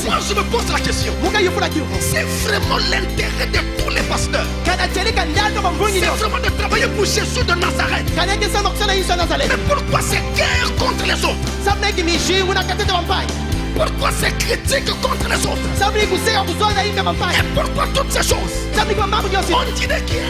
Moi je me pose la question. C'est vraiment l'intérêt de tous les pasteurs. C'est vraiment de travailler pour Jésus de Nazareth. Mais pourquoi ces guerres contre les autres? Pourquoi ces critiques contre les autres? Et pourquoi toutes ces choses? On dirait qu'il y a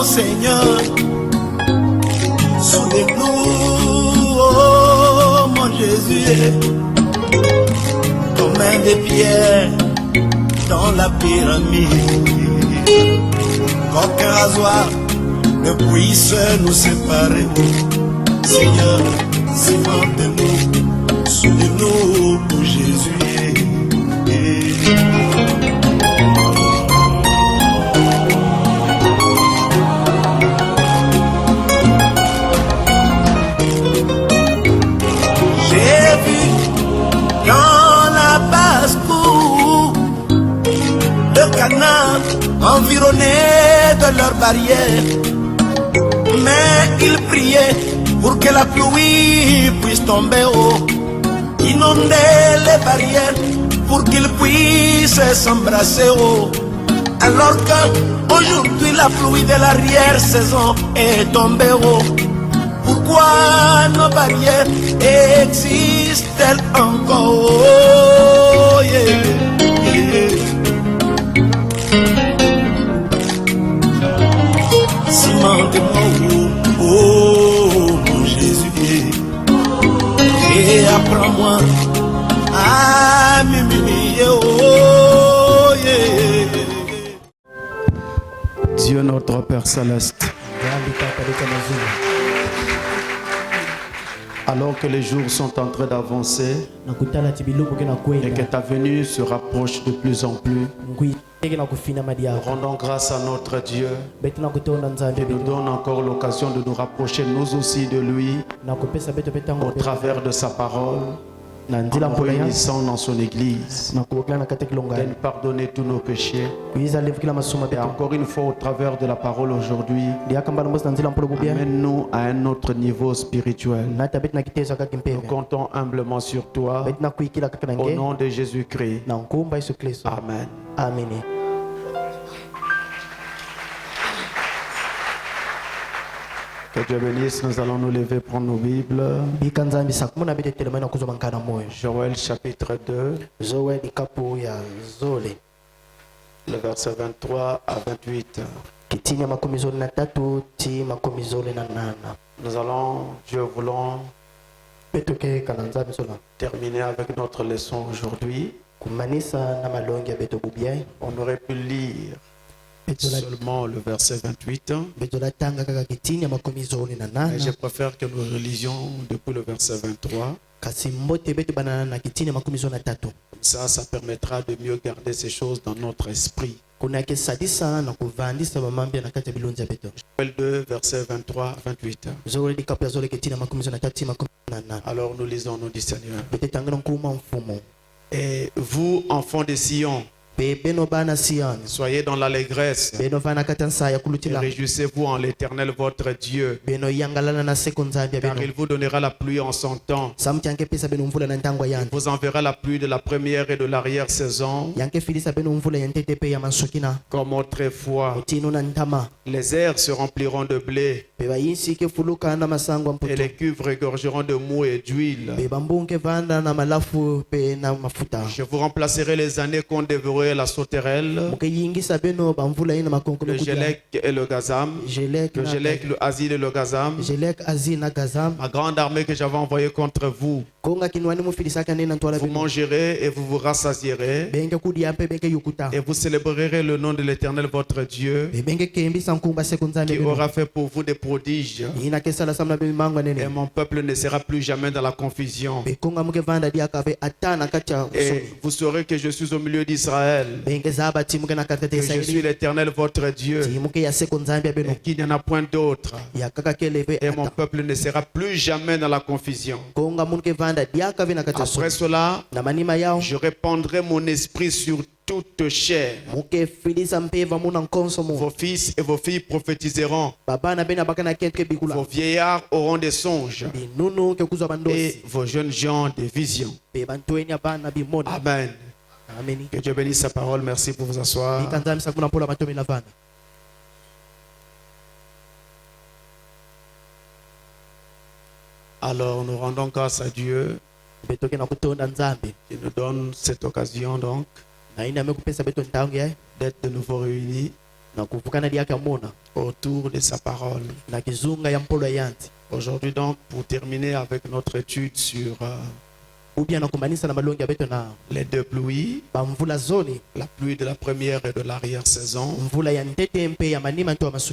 Seigneur, souvenez-nous, oh mon Jésus, comme un des pierres dans la pyramide, qu'aucun rasoir ne puisse nous séparer. Seigneur, souvenez-nous, souvenez-nous, oh Jésus. Environnés de leurs barrières, mais ils priaient pour que la pluie puisse tomber haut, inonder les barrières pour qu'ils puissent s'embrasser haut. Alors qu'aujourd'hui la pluie de l'arrière-saison est tombée haut, pourquoi nos barrières existent-elles encore? Oh, yeah, yeah. Oh mon Jésus, et apprends-moi à m'aimer. Oh yeah. Dieu notre Père Céleste, alors que les jours sont en train d'avancer et que ta venue se rapproche de plus en plus, rendons grâce à notre Dieu qui nous donne encore l'occasion de nous rapprocher nous aussi de lui au travers de sa parole, en réunissant dans son église, de nous pardonner tous nos péchés. Et encore une fois au travers de la parole aujourd'hui, amène-nous à un autre niveau spirituel. Nous comptons humblement sur toi au nom de Jésus-Christ. Amen. Amen. Que Dieu bénisse, nous allons nous lever, prendre nos Bibles. Joël chapitre 2, le verset 23 à 28. Nous allons, Dieu voulant, terminer avec notre leçon aujourd'hui. On aurait pu lire seulement le verset 28. Mais je préfère que nous relisions depuis le verset 23. Ça permettra de mieux garder ces choses dans notre esprit. Joël 2, verset 23 à 28. Alors nous lisons, nous dit Seigneur. Et vous, enfants de Sion, soyez dans l'allégresse et réjouissez-vous en l'Éternel votre Dieu, car il vous donnera la pluie en son temps. Il vous enverra la pluie de la première et de l'arrière-saison, comme autrefois. Les airs se rempliront de blé et les cuves regorgeront de mou et d'huile. Je vous remplacerai les années qu'on dévorait la sauterelle, le gélec et le gazam, le gélec, le asile et le gazam, ma grande armée que j'avais envoyée contre vous. Vous mangerez et vous vous rassasierez et vous célébrerez le nom de l'Éternel votre Dieu qui aura fait pour vous des prodiges, et mon peuple ne sera plus jamais dans la confusion. Et vous saurez que je suis au milieu d'Israël, que je suis l'Éternel votre Dieu et qu'il n'y en a point d'autre, et mon peuple ne sera plus jamais dans la confusion. Après cela, je répandrai mon esprit sur toute chair. Vos fils et vos filles prophétiseront. Vos vieillards auront des songes. Et vos jeunes gens des visions. Amen. Que Dieu bénisse sa parole. Merci pour vous asseoir. Alors nous rendons grâce à Dieu qui nous donne cette occasion donc d'être de nouveau réunis autour de sa parole. Aujourd'hui donc, pour terminer avec notre étude sur les deux pluies, la pluie de la première et de l'arrière-saison,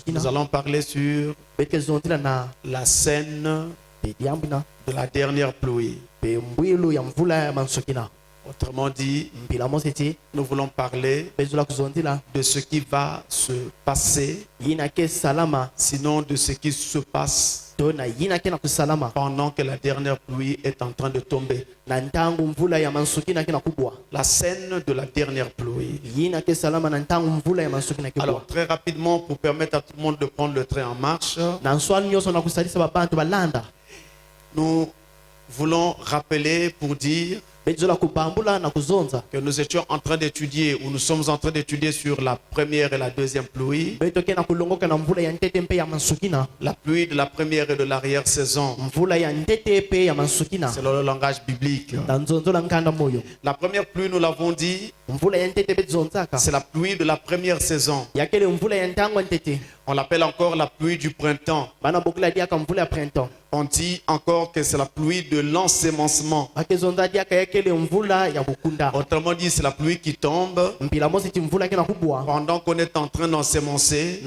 nous allons parler sur la scène de la dernière pluie. Autrement dit, nous voulons parler de ce qui va se passer, sinon de ce qui se passe pendant que la dernière pluie est en train de tomber. La scène de la dernière pluie. Alors, très rapidement, pour permettre à tout le monde de prendre le train en marche, nous voulons rappeler pour dire que nous étions en train d'étudier, ou nous sommes en train d'étudier sur la première et la deuxième pluie. La pluie de la première et de l'arrière-saison. C'est le langage biblique. La première pluie, nous l'avons dit, c'est la pluie de la première saison. On l'appelle encore la pluie du printemps. On dit encore que c'est la pluie de l'ensemencement. Autrement dit, c'est la pluie qui tombe pendant qu'on est en train d'ensemencer,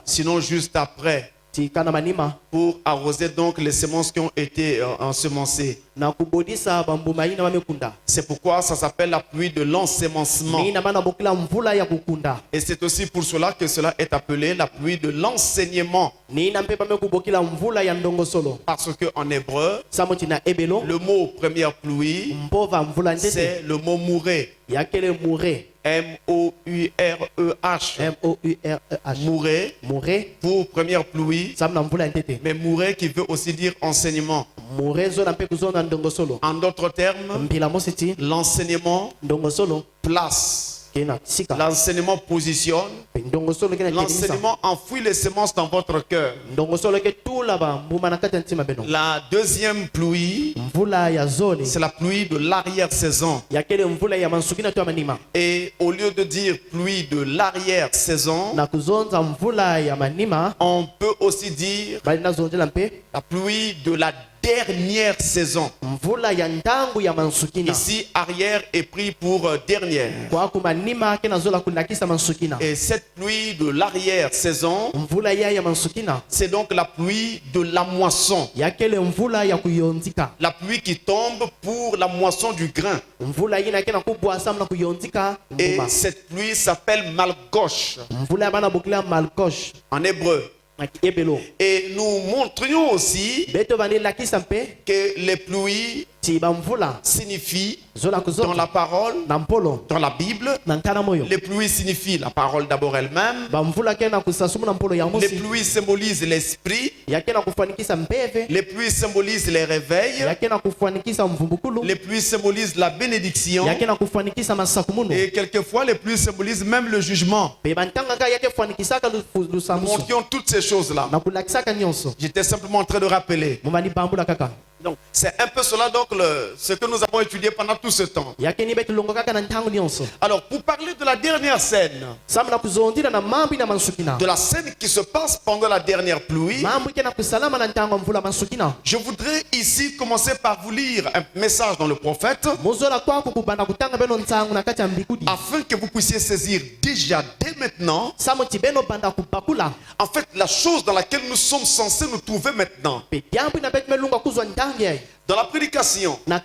sinon juste après, pour arroser donc les semences qui ont été ensemencées. C'est pourquoi ça s'appelle la pluie de l'ensemencement. Et c'est aussi pour cela que cela est appelé la pluie de l'enseignement. Parce qu'en hébreu, le mot première pluie, c'est le mot mouré. M-O-U-R-E-H. Mouré pour première pluie. Mais mouré qui veut aussi dire enseignement. En d'autres termes, l'enseignement place. L'enseignement positionne. L'enseignement enfouit les semences dans votre cœur. La deuxième pluie, c'est la pluie de l'arrière-saison. Et au lieu de dire pluie de l'arrière-saison, on peut aussi dire la pluie de la dernière saison. Ici, arrière est pris pour dernière. Et cette pluie de l'arrière-saison, c'est donc la pluie de la moisson. La pluie qui tombe pour la moisson du grain. Et cette pluie s'appelle Malgosh en hébreu. Et nous montrions aussi que les pluies signifient dans la parole, dans la Bible, les pluies signifient la parole d'abord elle-même. Les pluies symbolisent l'esprit. Les pluies symbolisent les réveils. Les pluies symbolisent la bénédiction. Et quelquefois les pluies symbolisent même le jugement. Nous montrions toutes ces choses-là. J'étais simplement en train de rappeler. Donc, c'est un peu cela donc ce que nous avons étudié pendant tout ce temps. Alors, pour parler de la dernière scène, de la scène qui se passe pendant la dernière pluie, je voudrais ici commencer par vous lire un message dans le prophète, afin que vous puissiez saisir déjà dès maintenant, en fait, la chose dans laquelle nous sommes censés nous trouver maintenant. Dans la prédication, la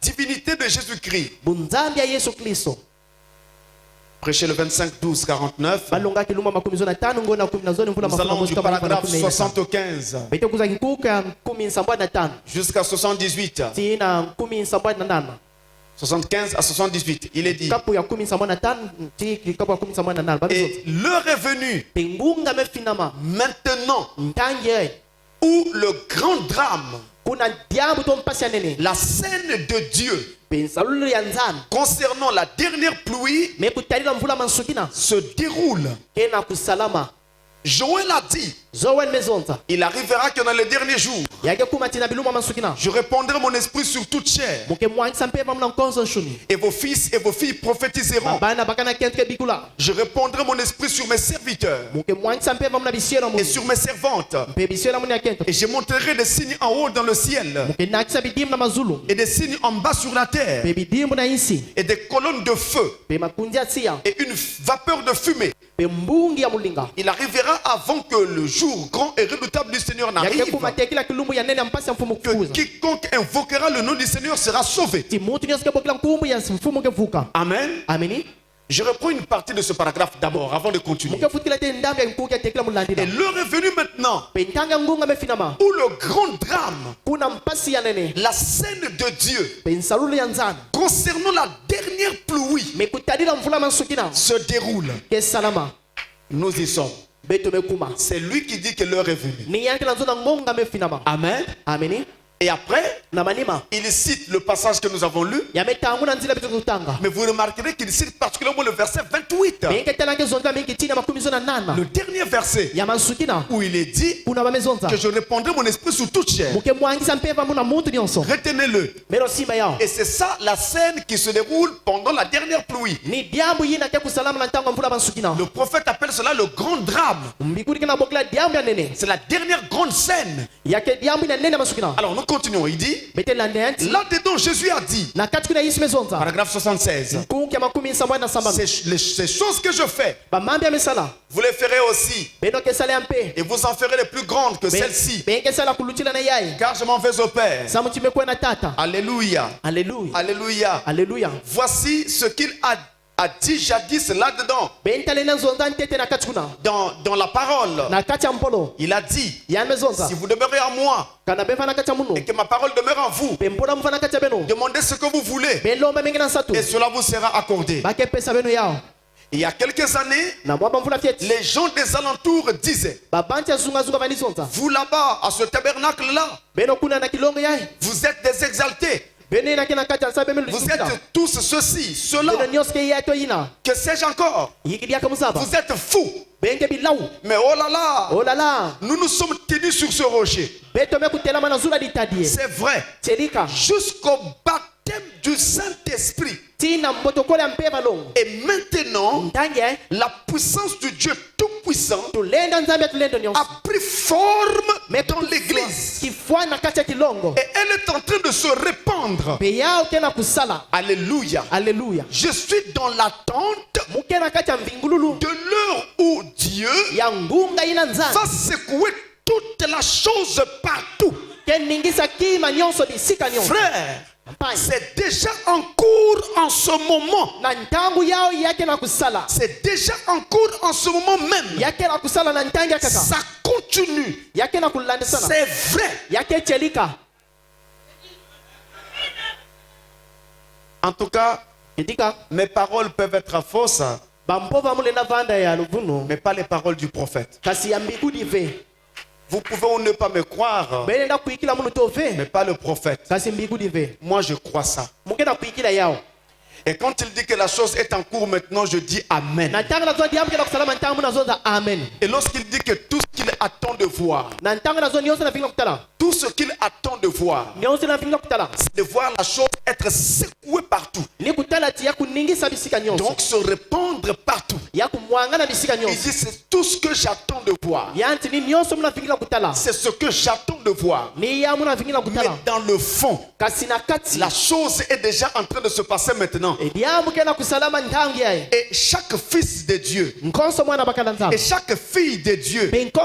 divinité de Jésus-Christ prêché le 25-12-49. Nous allons du paragraphe 75 jusqu'à 78. 75 à 78, il est dit. Et l'heure est venue maintenant où le grand drame, la scène de Dieu concernant la dernière pluie se déroule. Joël a dit, il arrivera que dans les derniers jours, je répandrai mon esprit sur toute chair. Et vos fils et vos filles prophétiseront. Je répandrai mon esprit sur mes serviteurs et sur mes servantes. Et je montrerai des signes en haut dans le ciel et des signes en bas sur la terre et des colonnes de feu et une vapeur de fumée. Il arrivera avant que le jour grand et redoutable du Seigneur n'arrive, que quiconque invoquera le nom du Seigneur sera sauvé. Amen. Je reprends une partie de ce paragraphe d'abord, avant de continuer. Et l'heure est venue maintenant où le grand drame, la scène de Dieu concernant la dernière pluie se déroule. Nous y sommes. C'est lui qui dit que l'heure est venue. Amen. Et après, il cite le passage que nous avons lu. Mais vous remarquerez qu'il cite particulièrement le verset 28. Le dernier verset où il est dit que je répandrai mon esprit sur toute chair. Retenez-le. Et c'est ça la scène qui se déroule pendant la dernière pluie. Le prophète appelle cela le grand drame. C'est la dernière grande scène. Alors nous continuons, il dit, là-dedans Jésus a dit, paragraphe 76, ces choses que je fais, vous les ferez aussi, et vous en ferez les plus grandes que celles-ci, car je m'en vais au Père. Alléluia. Alléluia. Alléluia. Voici ce qu'il a dit jadis là-dedans. Dans la parole, il a dit, si vous demeurez en moi et que ma parole demeure en vous, demandez ce que vous voulez et cela vous sera accordé. Il y a quelques années, les gens des alentours disaient, vous là-bas, à ce tabernacle-là, vous êtes des exaltés. Vous êtes tous ceci, cela. Que sais-je encore? Vous êtes fous. Mais oh là là, nous nous sommes tenus sur ce rocher. C'est vrai. Jusqu'au baptême du Saint-Esprit. Et maintenant, la puissance du Dieu Tout-Puissant a pris forme dans l'église. Et elle est en train de se répandre. Alléluia. Alléluia. Je suis dans l'attente de l'heure où Dieu va secouer toute la chose partout. Frère, c'est déjà en cours en ce moment. C'est déjà en cours en ce moment même. Ça continue. C'est vrai. En tout cas, mes paroles peuvent être fausses, mais pas les paroles du prophète. Vous pouvez ou ne pas me croire, mais pas le prophète. Moi, je crois ça. Et quand il dit que la chose est en cours maintenant, je dis Amen. Et lorsqu'il dit que tout ce qu'il attend de voir, tout ce qu'il attend de voir, c'est de voir la chose être secouée partout. Donc se répandre partout. Il dit c'est tout ce que j'attends de voir. C'est ce que j'attends de voir. Mais dans le fond, la chose est déjà en train de se passer maintenant. Et chaque fils de Dieu et chaque fille de Dieu est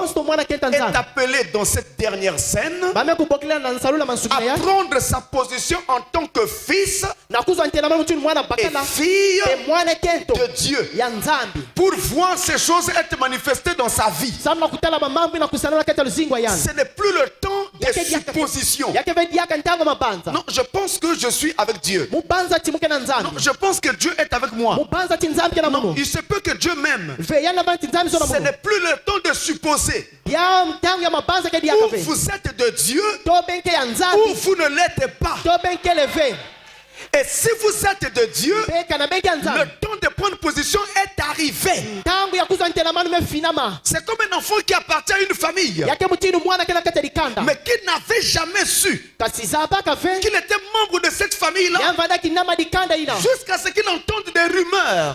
appelé dans cette dernière scène à prendre sa position en tant que fils et fille de Dieu pour voir ces choses être manifestées dans sa vie. Ce n'est plus le temps des suppositions. Non, je pense que je suis avec Dieu. Non, je pense que Dieu est avec moi. Non, il se peut que Dieu m'aime. Ce n'est plus le temps de supposer. Ou vous êtes de Dieu ou vous ne l'êtes pas. Et si vous êtes de Dieu, le temps de prendre position est arrivé. C'est comme un enfant qui appartient à une famille, mais qui n'avait jamais su qu'il était membre de cette famille-là, jusqu'à ce qu'il entende des rumeurs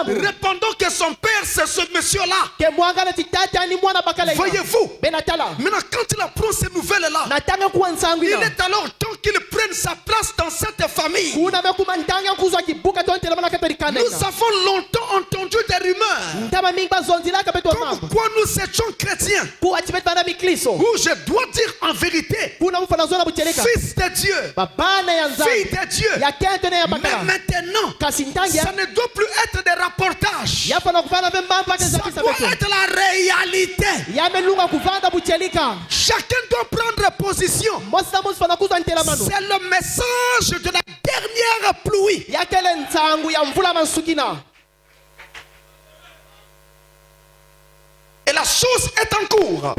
répondant que son père c'est ce monsieur-là. Voyez-vous, maintenant quand il apprend ces nouvelles-là, il est alors temps qu'il prenne sa place dans cette famille. Nous avons longtemps entendu des rumeurs comme quoi nous étions chrétiens, où je dois dire en vérité fils de Dieu, fille de Dieu. Mais maintenant ça ne doit plus être des rapportages, ça doit être la réalité. Chacun doit prendre position. C'est le message de la dernière pluie. Et la chose est en cours.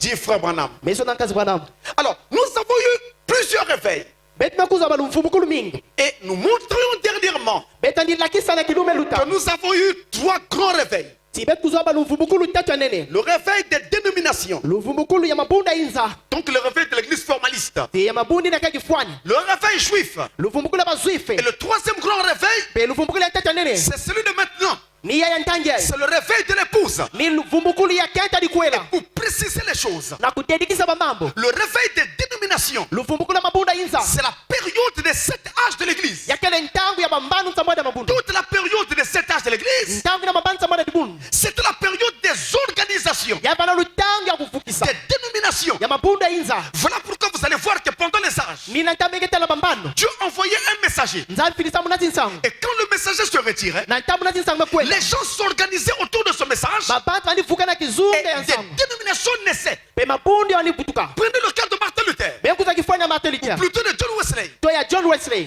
Dit frère Branham. Alors, nous avons eu plusieurs réveils. Et nous montrions dernièrement que nous avons eu 3 grands réveils. Le réveil des dénominations. Donc le réveil de l'église formaliste. Le réveil juif. Et le 3e grand réveil, c'est celui de maintenant. C'est le réveil de l'épouse. Pour préciser les choses, le réveil des dénominations, c'est la période des 7 âges de l'église. Toute la période des 7 âges de l'église, c'est la période des organisations, des dénominations. Voilà pourquoi vous allez voir que pendant les âges, Dieu envoyait un messager. Et quand le messager se retirait, les gens s'organisaient autour de ce message et des dénominations naissaient. Prenez le cas de Martin Luther, ou plutôt de John Wesley.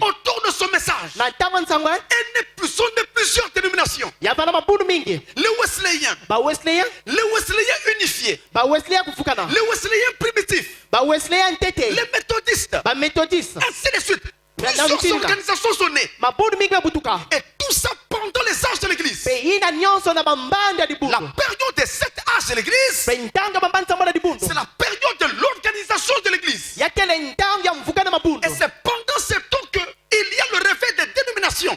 Autour de ce message, il n'est plusieurs dénominations. Les Wesleyens unifiés, les Wesleyens primitifs, les méthodistes, ainsi de suite. Plusieurs organisations sont nées. Et tout ça pendant les âges de l'église. La période des 7 âges de l'église, c'est la période de l'organisation de l'église. Et c'est pendant ce temps qu'il y a le réveil des dénominations.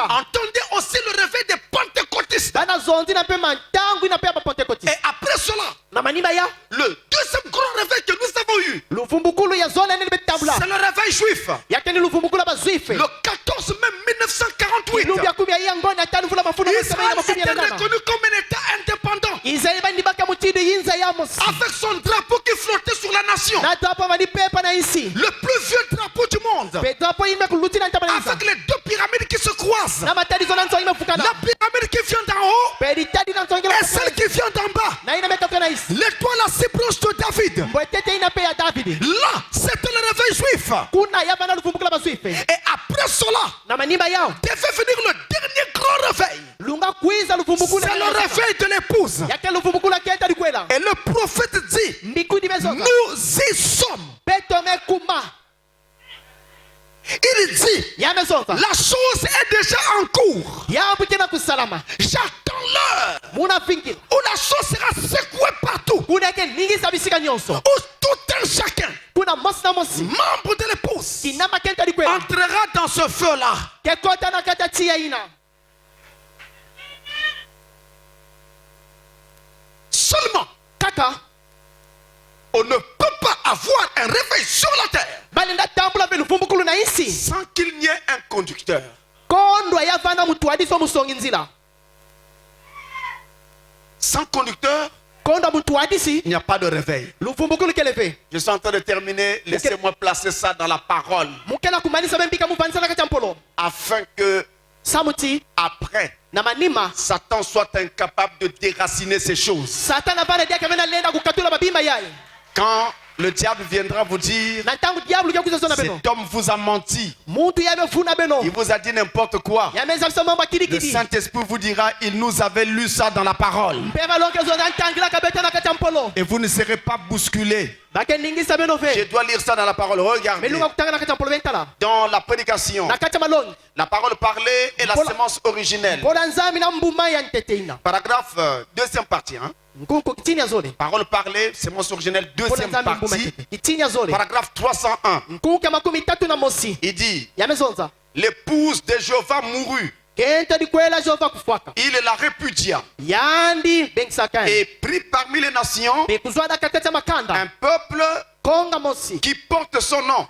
Entendez aussi le réveil des pentecôtistes. Et après cela, le 2e grand réveil que nous avons eu, c'est le réveil juif. Le 14 mai 1948, Israël était reconnu comme un État indépendant, avec son drapeau qui flottait sur la nation, le plus vieux drapeau du monde, avec les 2 pyramides qui se croisent, la pyramide qui vient d'en haut et celle qui vient d'en bas, l'étoile à 6 branches de David. Là, c'était le réveil juif. Et après cela, devait venir le dernier grand réveil. C'est le réveil de l'épouse. Et le prophète dit, nous y sommes. Il dit, la chose est déjà en cours. J'attends l'heure où la chose sera secouée partout. Où tout un chacun, membre de l'épouse, l'épouse entrera dans ce feu-là. Seulement, on ne peut pas avoir un réveil sur la terre sans qu'il n'y ait un conducteur. Sans conducteur, il n'y a pas de réveil. Je suis en train de terminer. Laissez-moi placer ça dans la parole. Afin que après, Satan soit incapable de déraciner ces choses. Quand le diable viendra vous dire, cet homme vous a menti, il vous a dit n'importe quoi, le Saint-Esprit vous dira, il nous avait lu ça dans la parole. Et vous ne serez pas bousculé. Je dois lire ça dans la parole. Regardez. Dans la prédication, la parole parlée est la sémence originelle. Paragraphe, deuxième partie. Parole parlée, sémence originelle, deuxième partie. Paragraphe 301. Il dit, l'épouse de Jéhovah mourut. Il la répudia et prit parmi les nations un peuple qui porte son nom.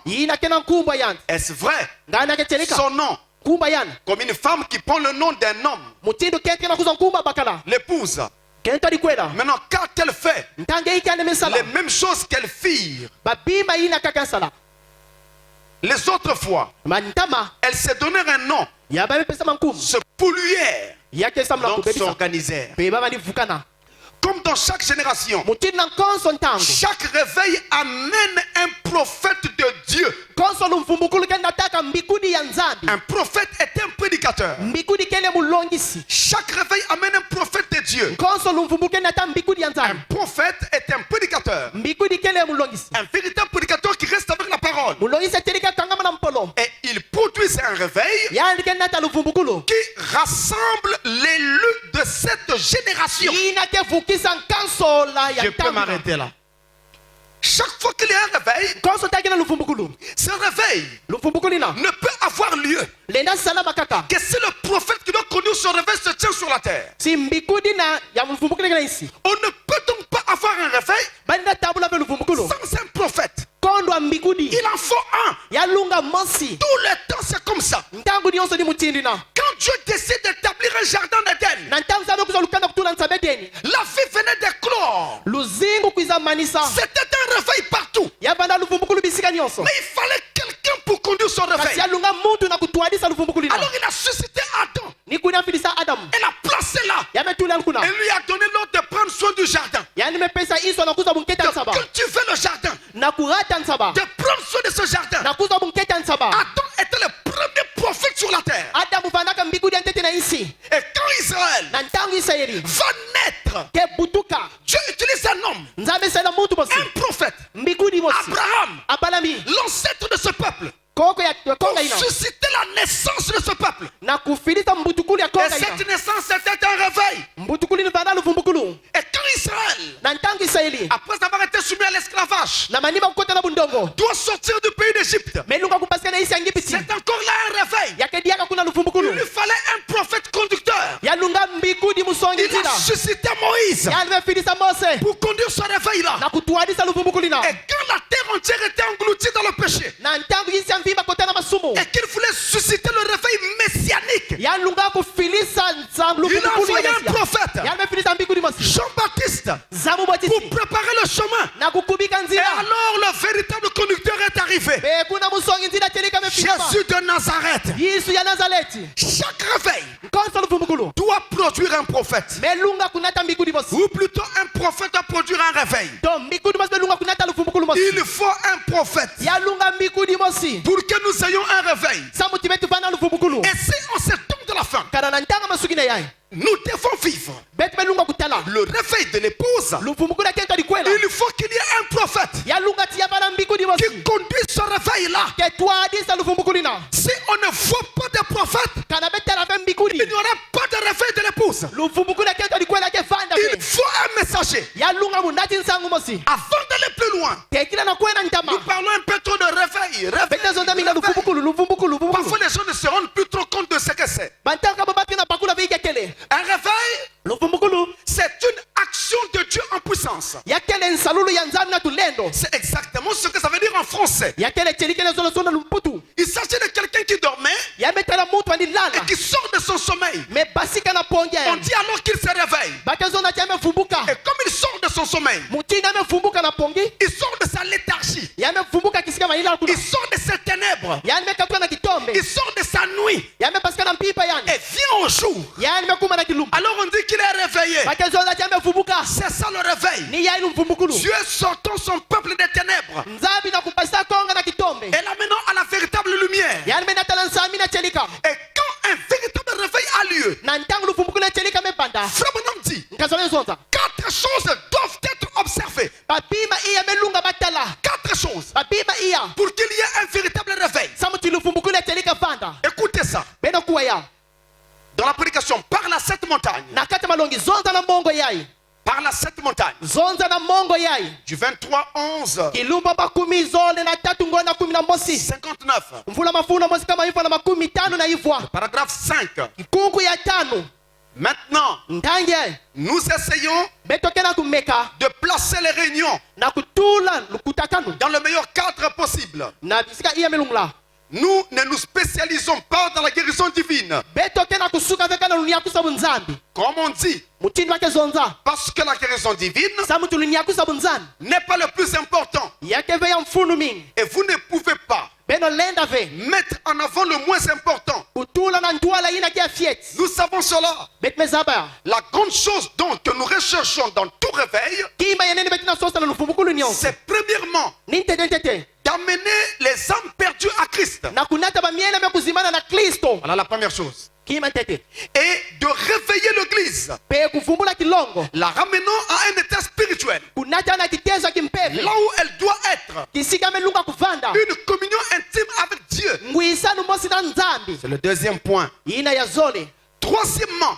Est-ce vrai? Son nom, comme une femme qui prend le nom d'un homme. L'épouse, maintenant, quand elle fait les mêmes choses qu'elle fit les autres fois, elle s'est donné un nom, se polluèrent, donc s'organisèrent. Comme dans chaque génération, chaque réveil amène un prophète de Dieu. Un prophète est un prédicateur. Chaque réveil amène un prophète de Dieu. Un prophète est un prédicateur. Un véritable prédicateur qui reste avec la parole. Et il produit un réveil qui rassemble l'élu de cette génération. Je peux m'arrêter là. Chaque fois qu'il y a un réveil, ce réveil ne peut avoir lieu que si le prophète qui doit conduire ce réveil se tient sur la terre. On ne peut donc pas avoir un réveil sans un prophète. Il en faut un. Tout le temps c'est comme ça. Quand Dieu décide d'établir un jardin d'Éden, la vie venait d'éclore. C'était un réveil partout. Mais il fallait quelqu'un pour conduire son réveil. Alors il a suscité Adam. Elle a placé là. Et lui a donné l'ordre de prendre soin du jardin. De cultiver le jardin. De prendre soin de ce jardin. Adam était le premier prophète sur la terre. Et quand Israël va naître, Dieu utilise un homme, un prophète, Abraham, l'ancêtre de ce peuple, pour susciter la naissance de ce peuple. Et cette naissance était un réveil. Et quand Israël, après avoir été soumis à l'esclavage, doit sortir du pays d'Égypte, c'est encore là un réveil. Il lui fallait un prophète conducteur. Il a suscité Moïse pour conduire ce réveil-là. Et quand la terre entière était engloutie dans le péché, et qu'il voulait susciter le réveil messianique, il a envoyé un prophète, Jean-Baptiste, pour préparer le chemin. Et alors le véritable conducteur est arrivé, Jésus de Nazareth. Chaque réveil doit produire un prophète, ou plutôt un prophète doit produire un réveil. Il faut un prophète pour que nous ayons un réveil. Et si on se tombe de la faim, nous devons vivre le réveil de l'épouse. Il faut qu'il y ait un prophète qui conduise ce réveil-là. Si on ne voit pas de prophète, il n'y aura pas de réveil de l'épouse. Il faut un messager. Avant d'aller plus loin, nous parlons un peu trop de réveil. réveil. Parfois les gens ne se rendent plus trop compte de ce que c'est. Un réveil, c'est une action de Dieu en puissance. C'est exactement ce que ça veut dire en français. Il s'agit de quelqu'un qui dormait et qui sort de son sommeil. On dit alors qu'il se réveille. Et comme il sort de son sommeil, il sort de sa léthargie. Il sort de ses ténèbres. Il sort de sa nuit. Et vient au jour. Alors on dit qu'il est réveillé. C'est ça le réveil. Dieu sortant son peuple des ténèbres et l'amenant à la véritable lumière. Et quand un véritable réveil a lieu, Frère Branham dit 4 choses doivent être observées. 4 choses pour qu'il y ait un véritable réveil. Écoutez ça. Dans la prédication, parle à cette montagne. Par la 7 montagnes. Du 23-11. 59. Paragraphe 5. Maintenant, nous essayons de placer les réunions dans le meilleur cadre possible. Nous ne nous spécialisons pas dans la guérison divine. Comme on dit, parce que la guérison divine n'est pas le plus important. Et vous ne pouvez pas mettre en avant le moins important. Nous savons cela. La grande chose donc que nous recherchons dans tout réveil, c'est premièrement d'amener les âmes perdues à Christ. Voilà la première chose. Et de réveiller l'église, la ramenant à un état spirituel, là où elle doit être, une communion intime avec Dieu. C'est le deuxième point. Troisièmement,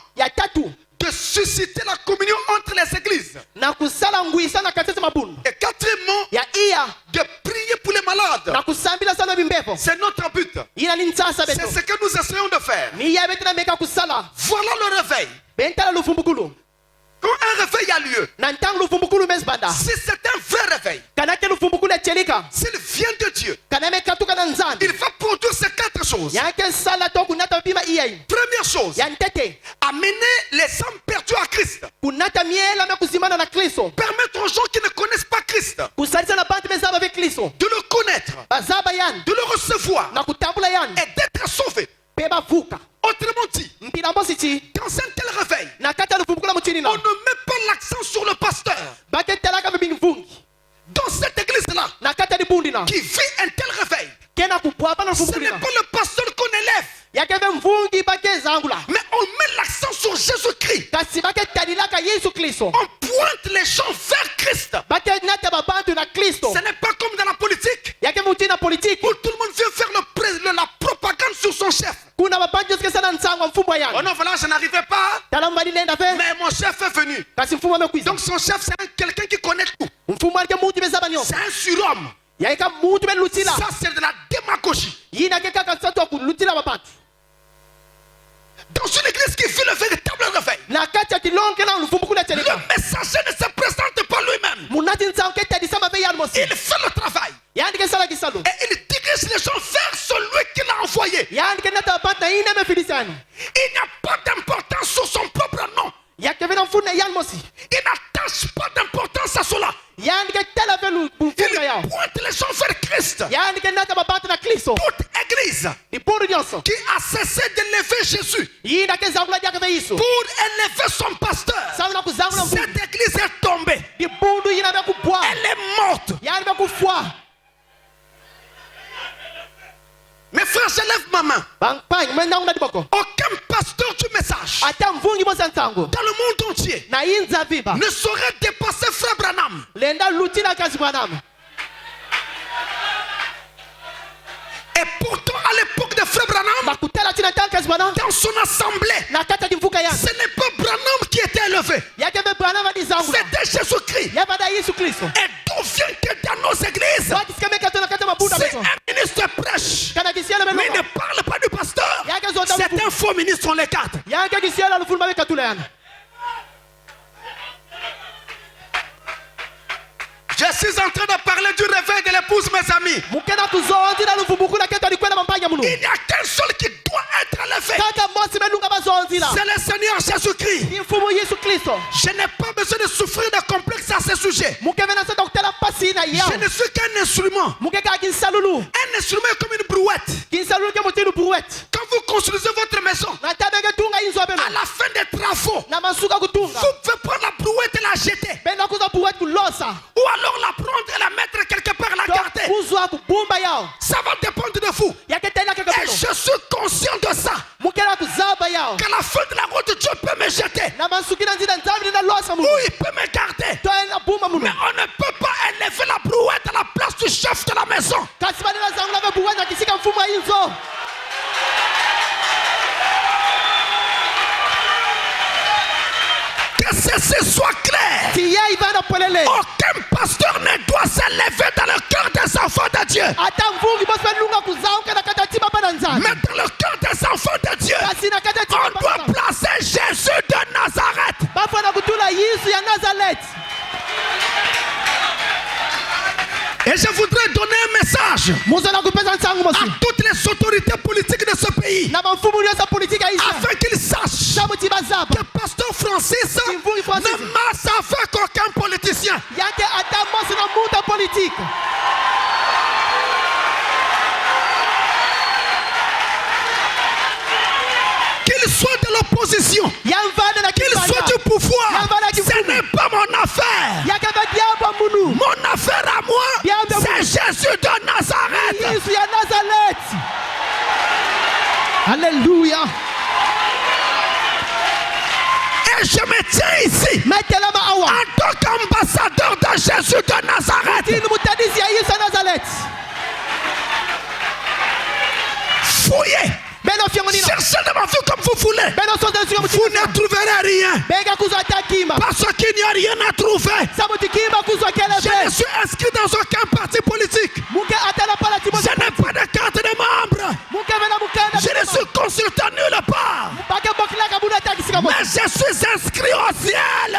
de susciter la communion entre les églises. Et quatrièmement, de prier pour les malades. C'est notre but. C'est ce que nous essayons de faire. Voilà le réveil. Quand un réveil a lieu, si c'est un vrai réveil, s'il vient de Dieu, il va produire ces 4 choses. Première chose, amener les âmes perdues à Christ. Permettre aux gens qui ne connaissent pas Christ de le connaître, de le recevoir et d'être sauvés. Autrement dit, dans un tel réveil, on ne met pas l'accent sur le pasteur. Dans cette église-là, qui vit un tel réveil, ce n'est pas le pasteur qu'on élève, mais on met l'accent sur Jésus-Christ. On pointe les gens vers Christ. Ce n'est pas comme dans la politique, où tout le monde vient faire la propagande sur son chef. Oh non, voilà, je n'arrivais pas, mais mon chef est venu. Donc son chef, c'est quelqu'un qui connaît tout. C'est un surhomme. Ça, c'est de la démagogie. Dans une église qui vit le véritable réveil, le messager ne se présente pas lui-même. Il fait le travail. Et il dirige les gens vers celui qui l'a envoyé. Il n'y a pas d'importance sur son propre nom. Il n'attache pas d'importance à cela. Il pointe les gens vers Christ. Toute église qui a cessé d'élever Jésus pour élever son pasteur, cette église est tombée. Elle est morte. Mes frères, je lève ma main. Aucun pasteur du message dans le monde entier ne saurait dépasser Frère Branham. Et pourtant, à l'époque de Frère Branham, dans son assemblée, ce n'est pas Branham qui était élevé, c'était Jésus-Christ. Et d'où vient que dans nos églises, c'est un ministre nouveaux ministres, on les carte. Je suis en train de parler du réveil de l'épouse, mes amis. Il n'y a qu'un seul qui doit être élevé. C'est le Seigneur Jésus-Christ. Je n'ai pas besoin de souffrir de complexes à ce sujet. Je ne suis qu'un instrument. Un instrument est comme une brouette. Quand vous construisez votre maison, à la fin des travaux, vous pouvez prendre la brouette et la jeter. Ou alors la prendre et la mettre quelque part, la garder. Ça va dépendre de vous. Et je suis conscient de ça. Qu'à la fin de la route, Dieu peut me jeter. Ou il peut me garder. Mais on ne peut pas élever la brouette à la place du chef de la maison. Que ceci soit clair. Aucun pasteur ne doit s'élever dans le cœur des enfants de Dieu. Mais dans le cœur des enfants de Dieu, on doit placer Jésus de Nazareth. Et je voudrais donner un message à toutes les autorités politiques de ce pays, afin qu'ils sachent que Pasteur Francis ne masse avec aucun politicien. Qu'il soit de l'opposition, qu'il soit du pouvoir, ce n'est pas mon affaire. Mon affaire à moi, c'est Jésus de Nazareth. Alléluia. Et je me tiens ici en tant qu'ambassadeur de Jésus de Nazareth. Fouillez. Cherchez de ma vie comme vous voulez. Vous ne trouverez rien. Parce qu'il n'y a rien à trouver. Je ne suis inscrit dans aucun parti politique. Je n'ai pas de carte de membre. Je ne suis consultant nulle part. Mais je suis inscrit au ciel.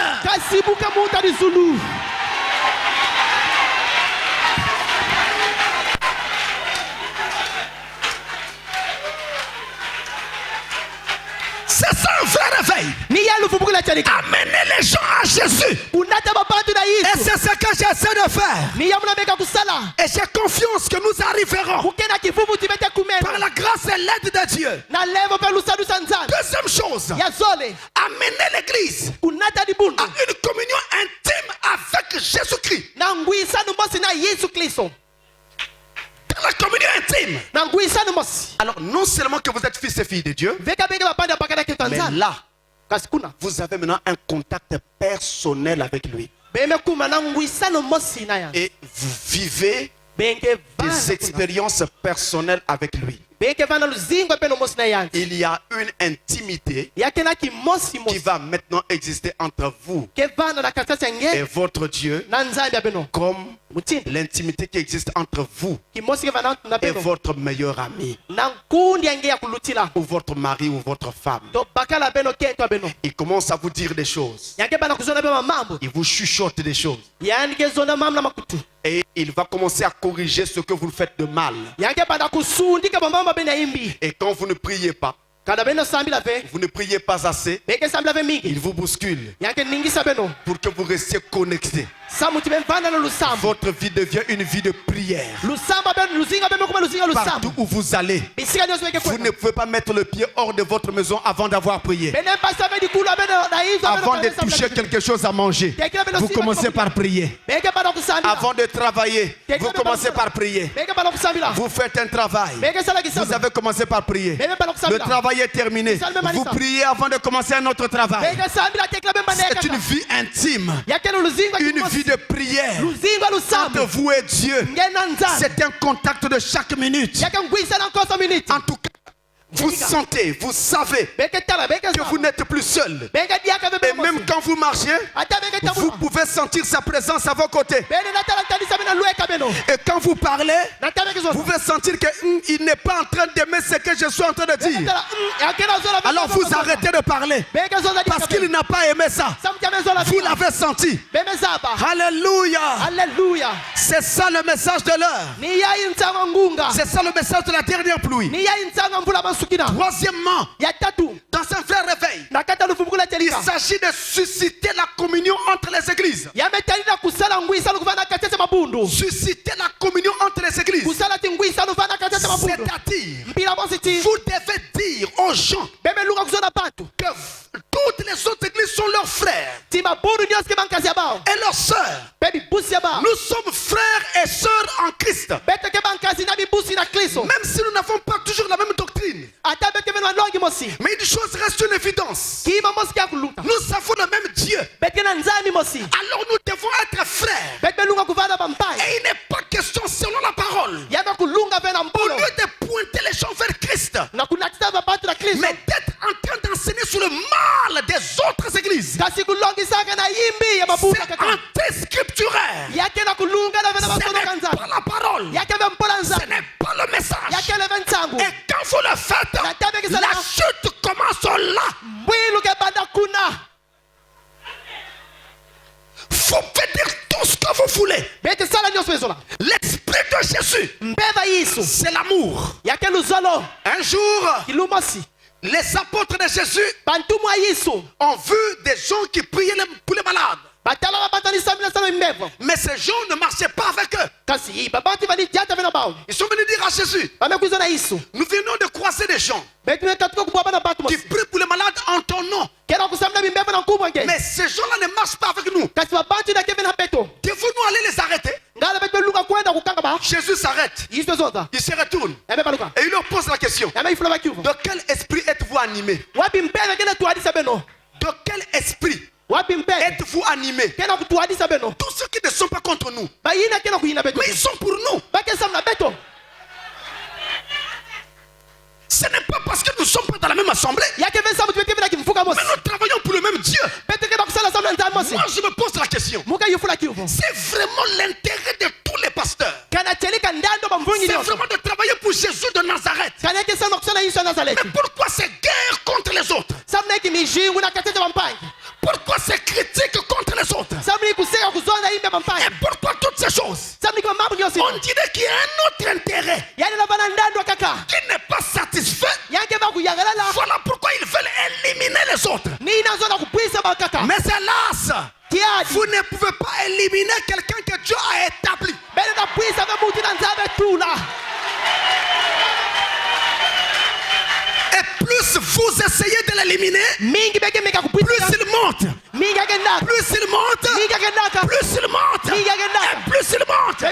C'est ça un vrai réveil. Amener les gens à Jésus. Et c'est ce que j'essaie de faire. Et j'ai confiance que nous arriverons par la grâce et l'aide de Dieu. Deuxième chose, amener l'église à une communion intime avec Jésus-Christ. Dans la communion intime. Alors non seulement que vous êtes fils et filles de Dieu, mais là, vous avez maintenant un contact personnel avec lui. Et vous vivez des expériences personnelles avec lui. Il y a une intimité qui va maintenant exister entre vous et votre Dieu, comme l'intimité qui existe entre vous et votre meilleur ami, ou votre mari ou votre femme. Il commence à vous dire des choses. Il vous chuchote des choses. Et il va commencer à corriger ce que vous faites de mal. Et quand vous ne priez pas, vous ne priez pas assez, il vous bouscule pour que vous restiez connectés. Votre vie devient une vie de prière. Partout où vous allez, vous ne pouvez pas mettre le pied hors de votre maison avant d'avoir prié. Avant de toucher quelque chose à manger, vous commencez par prier. Avant de travailler, vous commencez par prier. Vous faites un travail, vous avez commencé par prier. Le travail est terminé, vous priez avant de commencer un autre travail. C'est une vie intime, une vie de prière entre vous et Dieu. C'est un contact de chaque minute. En tout cas, Vous sentez, vous savez que vous n'êtes plus seul. Et même quand vous marchez, vous pouvez sentir sa présence à vos côtés. Et quand vous parlez, vous pouvez sentir qu'il n'est pas en train d'aimer ce que je suis en train de dire. Alors vous arrêtez de parler parce qu'il n'a pas aimé ça. Vous l'avez senti. Alléluia. C'est ça le message de l'heure. C'est ça le message de la dernière pluie. Troisièmement, dans un vrai réveil, il s'agit de susciter la communion entre les églises. Susciter la communion entre les églises. C'est-à-dire, vous devez dire aux gens que toutes les autres églises sont leurs frères et leurs sœurs. Nous sommes frères et sœurs en Christ. Même si nous n'avons pas toujours la même doctrine. Mais une chose reste une évidence. Nous avons le même Dieu. Alors nous devons être frères. Et il n'est pas question selon la parole. Au lieu de pointer les gens vers Christ, mais d'être en train d'enseigner sur le mal des autres églises. C'est anti-scripturaire. Ce n'est pas la parole. Ce n'est pas le message. Et quand vous le faites, la chute commence là. Vous pouvez dire tout ce que vous voulez. L'esprit de Jésus, c'est l'amour. Un jour, les apôtres de Jésus ont vu des gens qui priaient pour les malades. Mais ces gens ne marchaient pas avec eux. Ils sont venus dire à Jésus, nous venons de croiser des gens qui prient pour les malades en ton nom. Mais ces gens-là ne marchent pas avec nous. Devons-nous aller les arrêter? Jésus s'arrête. Il se retourne. Et il leur pose la question. De quel esprit êtes-vous animé? De quel esprit êtes-vous animé? Tous ceux qui ne sont pas contre nous, mais ils sont pour nous. Ce n'est pas parce que nous sommes pas dans la même assemblée, mais nous travaillons pour le même Dieu. Moi je me pose la question, c'est vraiment l'intérêt de tous les pasteurs? C'est vraiment de travailler pour Jésus de Nazareth? Mais pourquoi ces guerres contre les autres? Pourquoi ces critiques contre les autres? Et pourquoi toutes ces choses? On dirait qu'il y a un autre intérêt qui n'est pas satisfait. Voilà pourquoi ils veulent éliminer les autres. Mais hélas, vous ne pouvez pas éliminer quelqu'un que Dieu a établi. Et plus vous essayez de l'éliminer, plus il monte. Plus il monte. Plus il monte. Et plus il monte.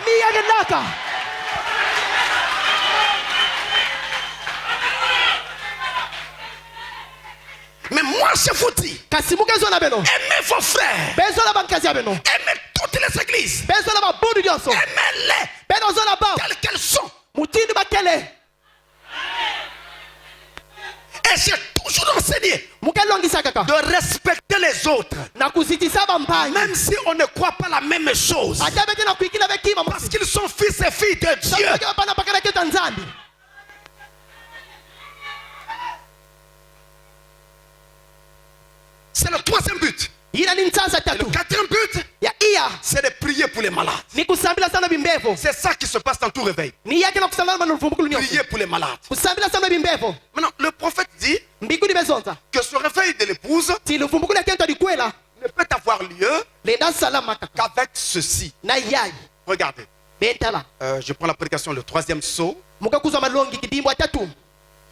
Mais moi je vous dis, aimez vos frères. Aimez toutes les églises. Aimez-les telles qu'elles sont. Et j'ai toujours enseigné de respecter les autres, même si on ne croit pas la même chose, parce qu'ils sont fils et filles de Dieu. C'est le troisième but. Et le quatrième but, c'est de prier pour les malades. C'est ça qui se passe dans tout réveil. Prier pour les malades. Maintenant, le prophète dit que ce réveil de l'épouse ne peut avoir lieu qu'avec ceci. Regardez. Je prends la prédication, le troisième sceau.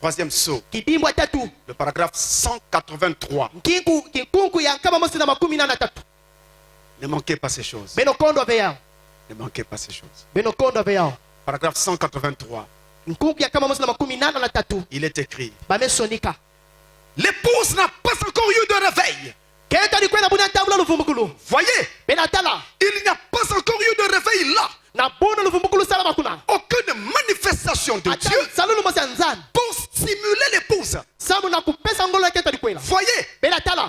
Troisième sceau. Le paragraphe 183. Ne manquez pas ces choses. Ne manquez pas ces choses. Paragraphe 183. Il est écrit: l'épouse n'a pas encore eu de réveil. Voyez, il n'y a pas encore eu de réveil là. Aucune manifestation de Dieu pour stimuler l'épouse. Voyez,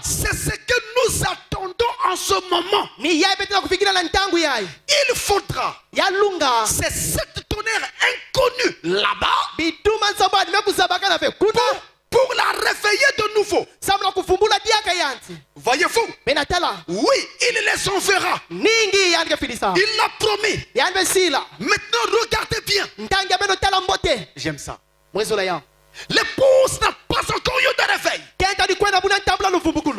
c'est ce que nous attendons en ce moment. Il faudra, c'est cette tonnerre inconnue là-bas pour la réveiller de nouveau. Voyez-vous? Oui, il les enverra. Il l'a promis. Maintenant, regardez bien. J'aime ça. L'épouse n'a pas encore eu de réveil.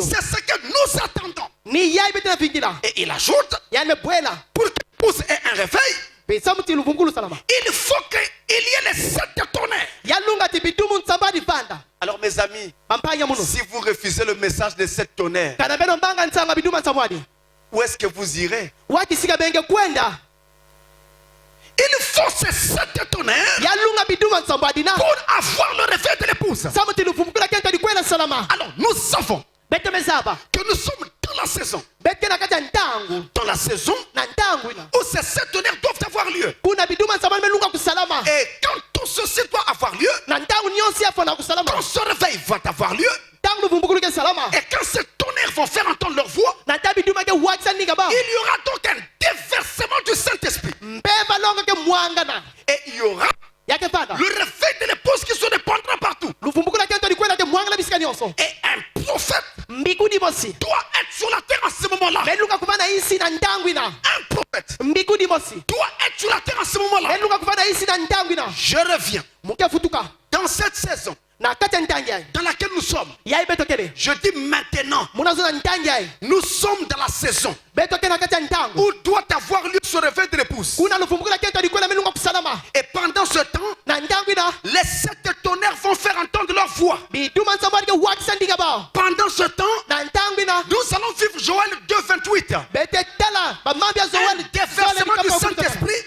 C'est ce que nous attendons. Et il ajoute, pour que l'épouse ait un réveil, il faut qu'il y ait les 7 tonnerres. Alors mes amis, si vous refusez le message des 7 tonnerres, où est-ce que vous irez? Il faut ces 7 tonnerres pour avoir le réveil de l'épouse. Alors nous savons que nous sommes dans la saison. Dans la saison où ces 7 tonnerres doivent avoir lieu. Et quand tout ceci doit avoir lieu, quand ce réveil va avoir lieu, et quand ces tonnerres vont faire entendre leur voix, il y aura donc un déversement du Saint-Esprit. Et il y aura le réveil de l'épouse qui se répandra partout. Et un prophète doit être sur la terre en ce moment-là. Un prophète doit être sur la terre en ce moment-là. Je reviens dans cette saison dans laquelle nous sommes. Je dis maintenant, nous sommes dans la saison où doit avoir lieu ce réveil de l'épouse. Et pendant ce temps, les 7 tonnerres vont faire entendre leur voix. Pendant ce temps, nous allons vivre Joël 2:28. Un déversement du Saint-Esprit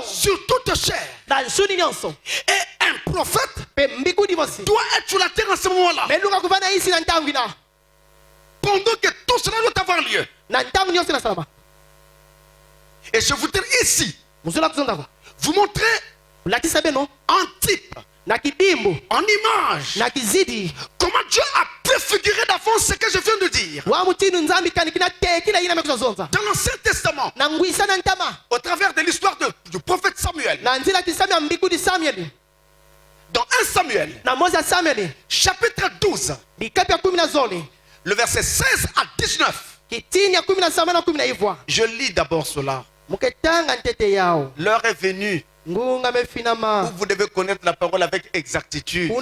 sur toute chair. Et un prophète doit être sur la terre en ce moment-là. Pendant que tout cela doit avoir lieu. Et je voudrais ici vous montrer en type, en image, comment Dieu a préfiguré d'avance ce que je viens de dire. Dans l'Ancien Testament, au travers de l'histoire du prophète Samuel, dans 1 Samuel, chapitre 12, le verset 16 à 19. Je lis d'abord cela. L'heure est venue où vous devez connaître la parole avec exactitude. On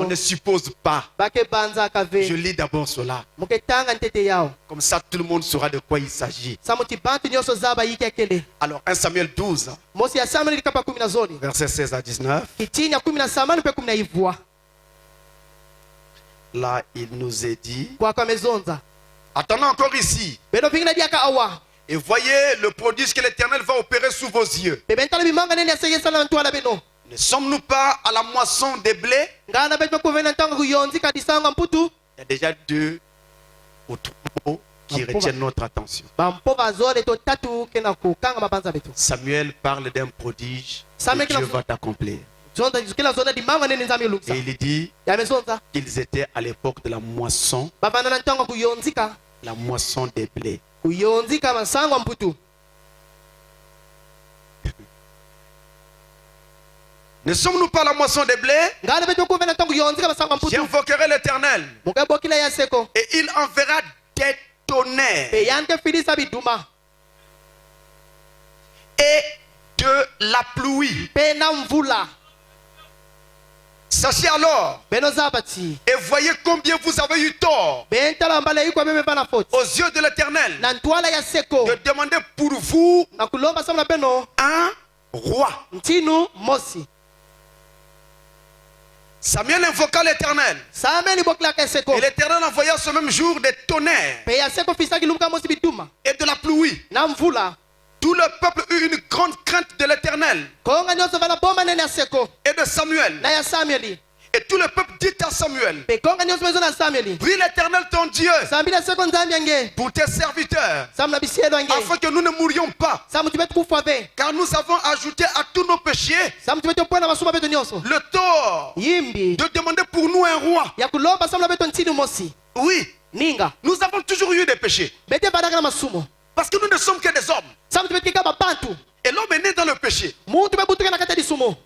ne suppose pas. Je lis d'abord cela. Comme ça, tout le monde saura de quoi il s'agit. Alors, 1 Samuel 12, verset 16 à 19. Là, il nous est dit. Attendons encore ici. Et voyez le prodige que l'Éternel va opérer sous vos yeux. Ne sommes-nous pas à la moisson des blés? Il y a déjà 2 ou 3 mots qui retiennent notre attention. Samuel parle d'un prodige que Dieu va accomplir. Et il dit qu'ils étaient à l'époque de la moisson des blés. Ne sommes-nous pas la moisson des blés? J'invoquerai l'Éternel et il enverra des tonnerres et de la pluie. Sachez alors et voyez combien vous avez eu tort aux yeux de l'Éternel de demander pour vous un roi. Samuel invoqua l'Éternel et l'Éternel envoya ce même jour des tonnerres et de la pluie. Tout le peuple eut une grande crainte de l'Éternel et de Samuel. Et tout le peuple dit à Samuel, Pe konga nyonso bezo na Samuel. prie l'Éternel ton Dieu Sambila seko nzambi yange. pour tes serviteurs, Sam na bisielo yange. afin que nous ne mourions pas. Sam tu betu kufa ve. Car nous avons ajouté à tous nos péchés Sam tu betu pona masuma betu nyonso. le tort Yimbi. de demander pour nous un roi. Ya kulomba sam na betu ntini mosi. Oui, Ninga. nous avons toujours eu des péchés. Bete badaka na masumo. Parce que nous ne sommes que des hommes. Sam tu betu kika babantu. Et l'homme est né dans le péché. Muntu bebutuka na kati ya sumo.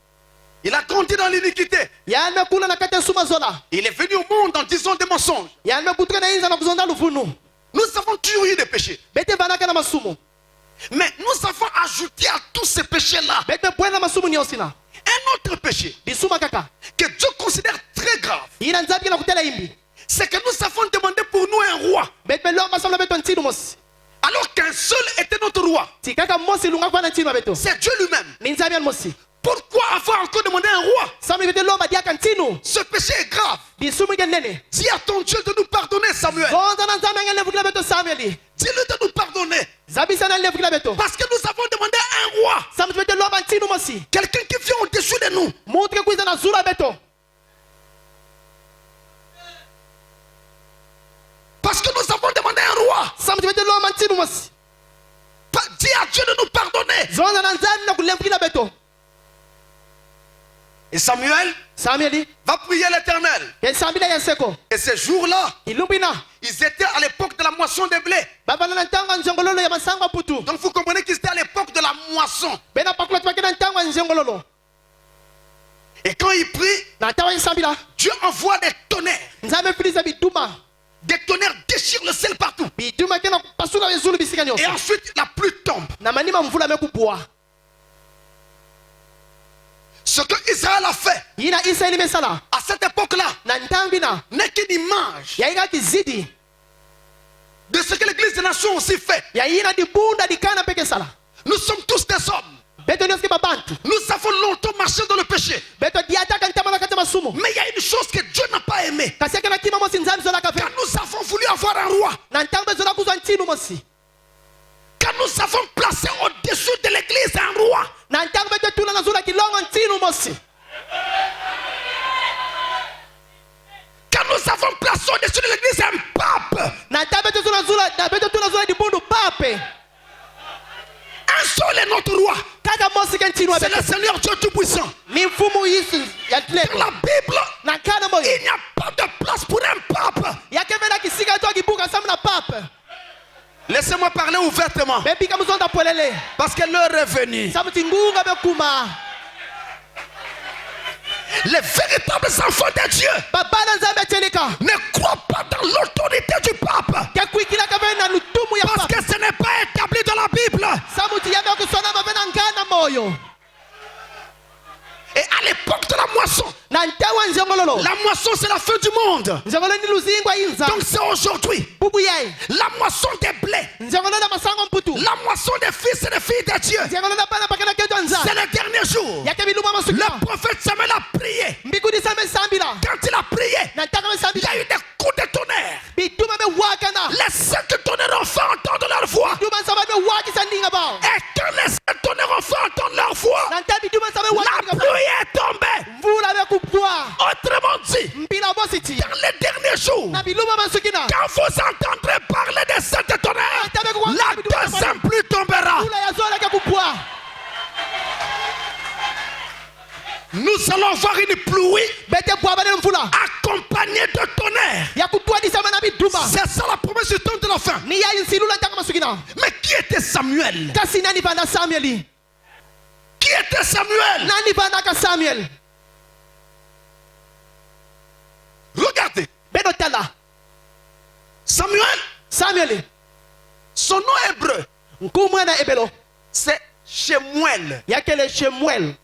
Il a grandi dans l'iniquité. Yalme kula na kati ya suma zola. Il est venu au monde en disant des mensonges. Yalme butuka na inza na kuzonda luvunu. Nous avons toujours eu des péchés. Bete badaka na masumo. Mais nous avons ajouté à tous ces péchés-là Bete bwena masumo nyosina. un autre péché Bisuma kaka. que Dieu considère très grave. Ina nzambi na kutela imbi. C'est que nous avons demandé pour nous un roi. Bete lomba sam na betu ntini mosi. Alors qu'un seul était notre roi. Tikaka mosi lunga kwa na ntini betu. C'est Dieu lui-même. Ni nzambi ya mosi. Pourquoi avoir encore demandé un roi? Sam ni bete lomba diaka ntinu. Ce péché est grave. Bisumu ngenene. Dis à ton Dieu de nous pardonner, Samuel. Zonza na nzambi ngene vukila betu Samuel. Dis-le de nous pardonner. Zabisa na vukila betu. Parce que nous avons demandé un roi. Sam tu bete lomba ntinu mosi. Quelqu'un qui vient au-dessus de nous. Muntu ke kuiza na zula betu. Parce que nous avons demandé un roi. Sam tu bete lomba ntinu mosi. Dis à Dieu de nous pardonner. Zonza na nzambi na kulemvukila betu. Et Samuel Samuel va prier l'Éternel. ke sambila ya seko. Et ces jours-là, Ilumbina. ils étaient à l'époque de la moisson des blés. Baba na ntanga nzongololo ya masanga putu. Donc vous comprenez qu'ils étaient à l'époque de la moisson. Bena pakula twa kena ntanga nzongololo. Et quand ils prient, Na tawa sambila. Dieu envoie des tonnerres. Nzambe filiza bituma. Des tonnerres déchirent le ciel partout. Bituma kena pasula bezulu bisika Et nyonso. ensuite, la pluie tombe. Na manima mvula mekubwa. Ce que Israël a fait Yina Israeli mesala. à cette époque-là Na ntambina. n'est qu'une image Ya ina kizidi. de ce que l'Église des Nations aussi fait. Ya ina dibunda dikana peke sala. Nous sommes tous des hommes. Beto nyoske babantu. Nous avons longtemps marché dans le péché. Beto diata kantama na kata masumo. Mais il y a une chose que Dieu n'a pas aimée. Kaseka na kima mosi nzambi zola kafe. Quand nous avons voulu avoir un roi, Na ntambe zola kuzwa ntinu mosi. quand nous avons placé au-dessus de l'Église un roi, Na ntambe beto tuna na zola kilongo ntinu mosi. quand nous avons placé au-dessus de l'Église un pape, Na ntambe beto tuna zola na beto tuna zola dibundu pape. un seul est notre roi. Kaka mosi ke ntinu C'est beto. le Seigneur Dieu Tout-Puissant. Ni mfumu Yesu ya Dans tleko. la Bible, Na kana moyo. il n'y a pas de place pour un pape. Ya kemela kisika to kibuka sam na pape. Laissez-moi parler ouvertement. Bepi kama zonda polele. Parce que l'heure est venue. Sam tingunga bekuma. Les véritables enfants de Dieu Baba na nzambe teleka. ne croient pas dans l'autorité du pape. Ke kuikila ka na lutumu ya Parce pape. que ce n'est pas établi dans la Bible. Samuti ya beko sona mabena ngana moyo. Et à l'époque de la moisson, Na ntawa nzongololo. la moisson c'est la fin du monde. Nzongololo ni luzingwa inza. Donc c'est aujourd'hui Bubu yai. la moisson des blés, Nzongololo na masango mputu. la moisson des fils et des filles de Dieu. Nzongololo na bana pakana keto nza. C'est le dernier jour. Ya ke biluma masuka. Le prophète Samuel a prié. Mbiku di same sambila. Quand il a prié, Na ntaka me il y sambila. a eu des coups de tonnerre. Bituma be wakana. Les 5 tonnerres ont fait entendre leur voix. Bituma sabe be waki sandinga bao. Et quand les 5 tonnerres ont fait entendre leur voix, Na ntabi bituma sabe la waki. pluie est tombée. Mvula be kupwa. Autrement dit, Mpila bositi. dans les derniers jours, Na biluma masukina. quand vous entendrez parler de cette tonnerre, la deuxième pluie tombera. Mvula ya zola ke kupwa. Nous allons voir une pluie Bete bwa bale mvula. accompagnée de tonnerre. Ya kutwa di sama na bituma. C'est ça la promesse du temps de la fin. Ni ya insilula ntaka masukina. Mais qui était Samuel? Kasi nani vanda Samueli? Qui était Samuel? Nani vanda ka Samuel? Regardez, Beno tala. Samuel, Samueli. son nom hébreu, Nkumwe na ebelo. c'est Shemuel. Yakele Shemuel.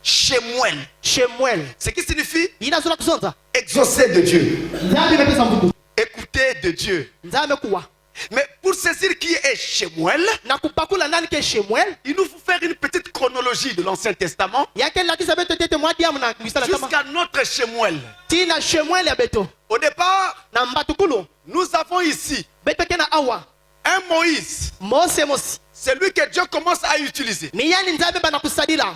Shemuel. Shemuel. Ce qui signifie Ina zola kuzonza. exaucer de Dieu. Nzambe mepesa mvudu. Écouter de Dieu. Nzambe kuwa. Mais pour saisir qui est Shemuel, Na kupakula nani ke Shemuel? il nous faut faire une petite chronologie de l'Ancien Testament Yakele lakisa beto tete mwadiamu na kwisala kama. jusqu'à notre Shemuel. Tina Shemuel ya beto. Au départ, Na mbatukulu. nous avons ici Beto kena awa. un Moïse. Mose mosi. C'est lui que Dieu commence à utiliser. Ni yani nzambe bana kusadila.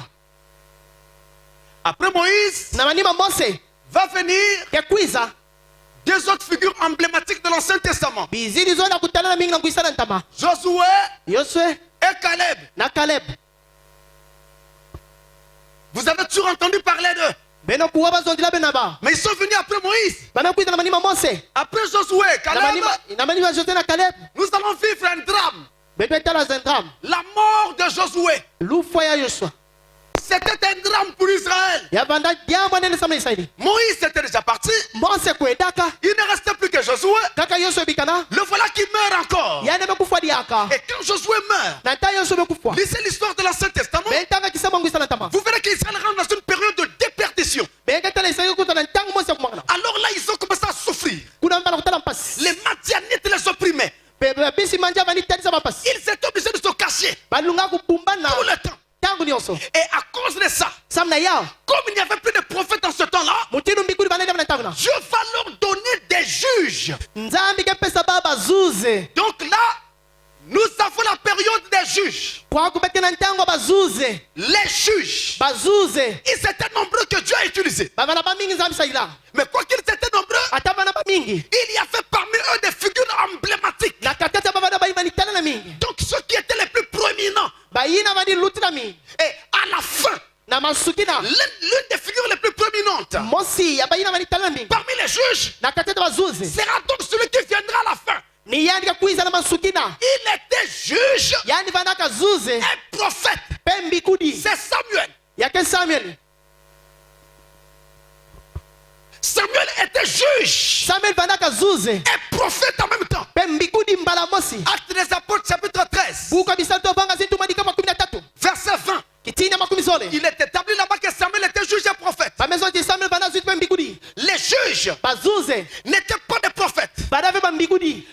Après Moïse, Na manima Mose. va venir deux autres figures emblématiques de l'Ancien Testament. Josué et Caleb. Vous avez toujours entendu parler d'eux. Mais ils sont venus après Moïse. Après Josué, Caleb, nous allons vivre un drame. La mort de Josué. C'était un drame pour Israël. Moïse était déjà parti. Il ne restait plus que Josué. Le voilà qui meurt encore. Et quand Josué meurt, lisez l'histoire de l'Ancien Testament. Vous verrez qu'Israël rentre dans une période de déperdition. Alors là, ils ont commencé à souffrir. Les Madianites les opprimaient. Ils étaient obligés de se cacher tout le temps. Et à cause de ça, comme il n'y avait plus de prophètes dans ce temps-là, Dieu va leur donner des juges. Donc là, nous avons la période des juges. Les juges, ils étaient nombreux que Dieu a utilisés. Mais quoi qu'ils étaient nombreux, il y avait parmi eux des figures emblématiques. Donc ceux qui étaient les plus proéminents. Et à la fin, l'une des figures les plus proéminentes parmi les juges sera donc celui qui viendra à la fin. Il était juge et prophète. C'est Samuel. Samuel était juge et prophète en même temps. Actes des Apôtres chapitre 13 verset 20. Il est établi là-bas que Samuel était juge et prophète. Les juges n'étaient pas des prophètes.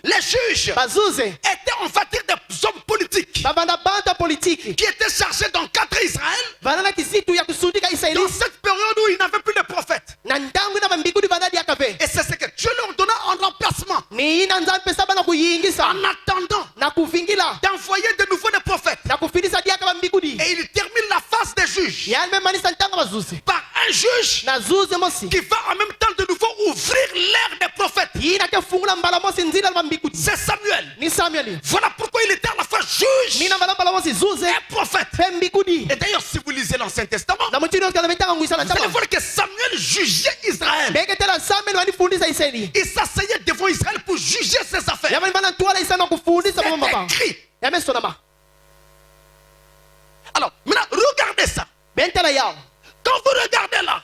Les juges étaient en fait des hommes politiques qui étaient chargés d'encadrer Israël dans cette période où il n'avait plus de prophètes. Et c'est ce que Dieu leur donna en remplacement, en attendant d'envoyer de nouveau des prophètes. Et il termine la phase des juges par un juge qui va en même temps de nouveau ouvrir l'ère des prophètes. C'est Samuel. Voilà pourquoi il était à la fois juge et prophète. Et d'ailleurs, si vous lisez l'Ancien Testament, vous allez voir que Samuel jugeait Israël. Il s'asseyait devant Israël pour juger ses affaires. C'est écrit. Alors, maintenant, regardez ça. Quand vous regardez là,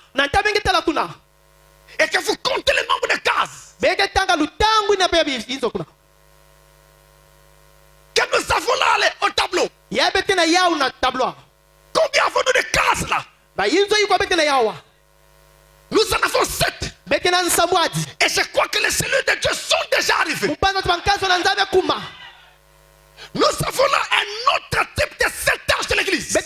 et que vous comptez le nombre de cases que nous avons là au tableau, combien avons-nous de cases là? Nous en avons 7. Et je crois que les cellules de Dieu sont déjà arrivées. Nous avons là un autre type de 7 âges de l'église. Et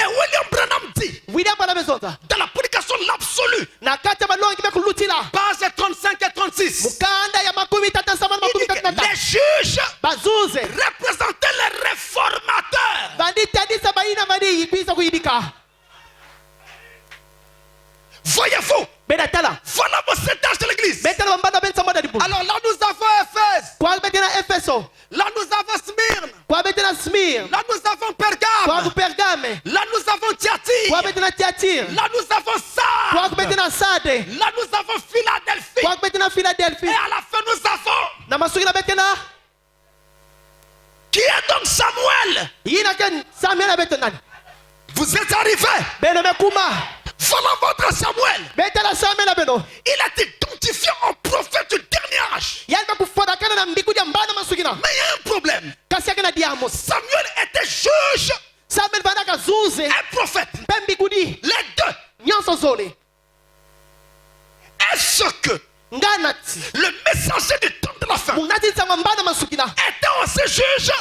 William Branham dit, dans la prédication de l'absolu, page 35 et 36, les juges représentaient les réformateurs. Voyez-vous, voilà vos 7 âges de l'église. Alors là nous avons Éphèse. Là nous avons Smyrne. Là nous avons Pergame. Là nous avons Thyatire. Là nous avons Sardes. Là nous avons Philadelphie. Et à la fin nous avons, qui est donc Samuel. Vous êtes arrivés. Voilà votre Samuel. Il est identifié en prophète du dernier âge. Mais il y a un problème. Samuel était juge et prophète. Les deux. Est-ce que le messager du temps de la fin était aussi juge?